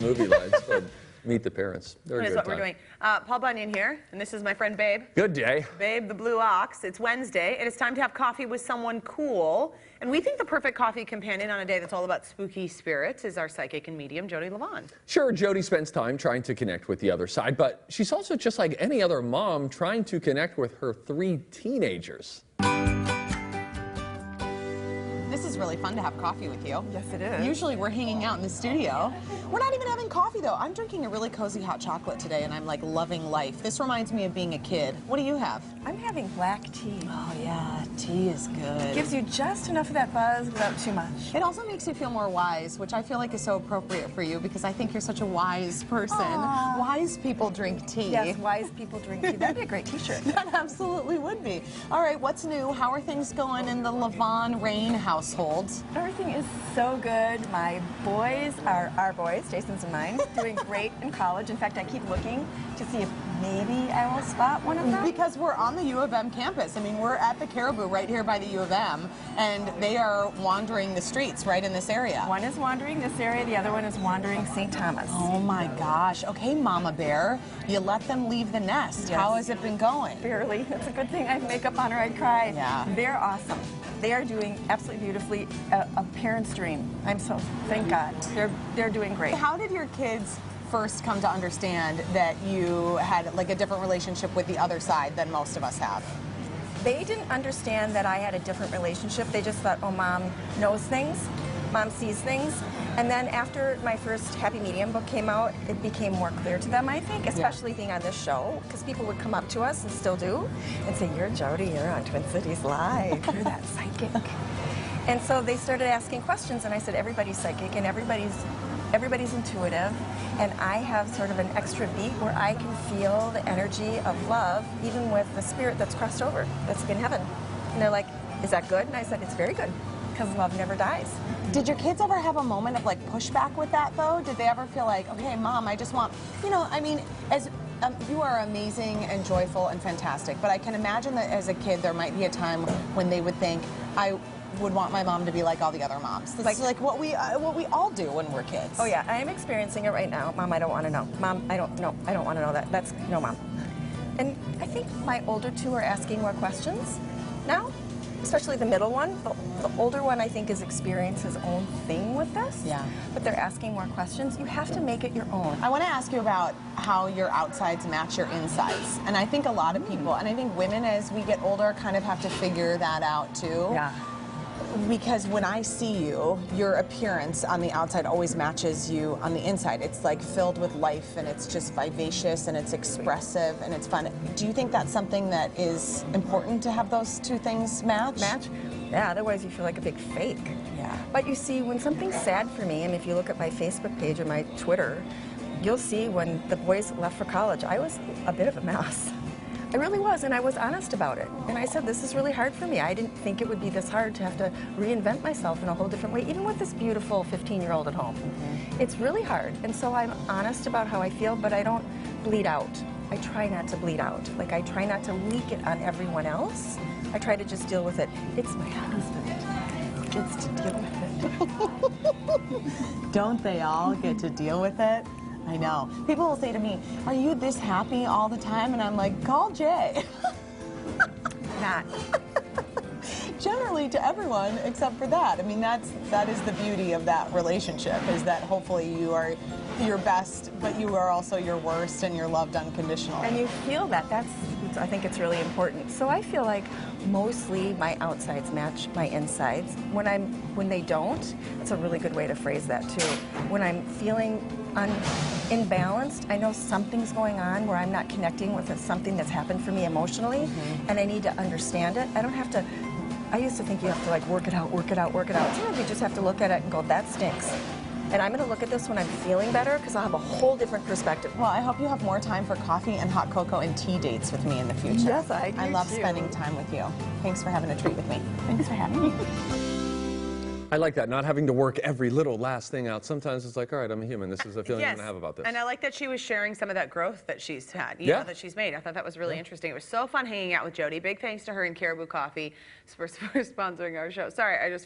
movie lines, but meet the parents. They're a That is good what time. we're doing. Paul Bunyan here, and this is my friend Babe. Good day. Babe, the Blue Ox. It's Wednesday, and it's time to have coffee with someone cool. And we think the perfect coffee companion on a day that's all about spooky spirits is our psychic and medium, Jodi Livon. Sure, Jodi spends time trying to connect with the other side, but she's also just like any other mom trying to connect with her 3 teenagers. This is really fun to have coffee with you. Yes, it is. Usually we're hanging out in the studio. We're not even having coffee though. I'm drinking a really cozy hot chocolate today and I'm like loving life. This reminds me of being a kid. What do you have? I'm having black tea. Oh yeah, tea is good. Gives you just enough of that buzz without too much. It also makes you feel more wise, which I feel like is so appropriate for you because I think you're such a wise person. Aww. Wise people drink tea. Yes, wise people drink tea. That'd be a great t-shirt. That absolutely would be. All right, what's new? How are things going in the Livon Rain household? Everything is so good. My boys are our boys, Jason's and mine, doing great in college. In fact, I keep looking to see if maybe I will spot one of them. Because we're on the U of M campus. I mean, we're at the Caribou right here by the U of M, and they are wandering the streets right in this area. One is wandering this area, the other one is wandering St. Thomas. Oh my gosh. Okay, Mama Bear, you let them leave the nest. Yes. How has it been going? Barely. That's a good thing. I have makeup on or I'd cry. Yeah. They're awesome. They are doing absolutely beautifully. A parent's dream. I'm so, thank God. They're doing great. How did your kids first come to understand that you had like a different relationship with the other side than most of us have? They didn't understand that I had a different relationship. They just thought, oh, Mom knows things. Mom sees things. And then after my first Happy Medium book came out, it became more clear to them, I think, especially being on this show, because people would come up to us, and still do, and say, you're Jodi, you're on Twin Cities Live, you're that psychic. And so they started asking questions, and I said, everybody's psychic, and everybody's intuitive, and I have sort of an extra beat where I can feel the energy of love, even with the spirit that's crossed over, that's in heaven. And they're like, is that good? And I said, it's very good, because love never dies. Did your kids ever have a moment of like pushback with that though? Did they ever feel like, okay, Mom, I just want, you know, I mean, as you are amazing and joyful and fantastic, but I can imagine that as a kid there might be a time when they would think, I would want my mom to be like all the other moms. This is like what we all do when we're kids. Oh yeah, I am experiencing it right now. Mom, I don't want to know. Mom, I don't know. I don't want to know that. That's no, Mom. And I think my older 2 are asking more questions now, especially the middle one. The older one, I think, is experiencing his own thing with this. Yeah. But they're asking more questions. You have to make it your own. I want to ask you about how your outsides match your insides. And I think a lot of people, and I think women as we get older kind of have to figure that out too. Yeah. Because when I see you, your appearance on the outside always matches you on the inside. It's like filled with life and it's just vivacious and it's expressive and it's fun. Do you think that's something that is important to have those 2 things match? Match? Yeah, otherwise you feel like a big fake. Yeah. But you see, when something's sad for me, and if you look at my Facebook page or my Twitter, you'll see when the boys left for college, I was a bit of a mess. I really was, and I was honest about it. And I said, this is really hard for me. I didn't think it would be this hard to have to reinvent myself in a whole different way, even with this beautiful 15-year-old at home. Mm-hmm. It's really hard. And so I'm honest about how I feel, but I don't bleed out. I try not to bleed out. Like, I try not to leak it on everyone else. I try to just deal with it. It's my husband. Gets to deal with it. Don't they all get to deal with it? I know. People will say to me, are you this happy all the time? And I'm like, call Jay. Not. Generally to everyone except for that. I mean, that is the beauty of that relationship, is that hopefully you are your best, but you are also your worst and you're loved unconditionally. And you feel that. I think it's really important. So I feel like mostly my outsides match my insides. When they don't, that's a really good way to phrase that too. When I'm feeling imbalanced, I know something's going on where I'm not connecting with something that's happened for me emotionally, and I need to understand it. I don't have to. I used to think you have to like work it out, work it out, work it out. Sometimes you just have to look at it and go, that stinks. And I'm going to look at this when I'm feeling better, because I'll have a whole different perspective. Well, I hope you have more time for coffee and hot cocoa and tea dates with me in the future. Yes, I do. I love spending time with you. Thanks for having a treat with me. Thanks for having me. I like that, not having to work every little last thing out. Sometimes it's like, all right, I'm a human. This is a feeling I'm going to have about this. And I like that she was sharing some of that growth that she's had, you know, that she's made. I thought that was really interesting. It was so fun hanging out with Jodi. Big thanks to her and Caribou Coffee for sponsoring our show. Sorry, I just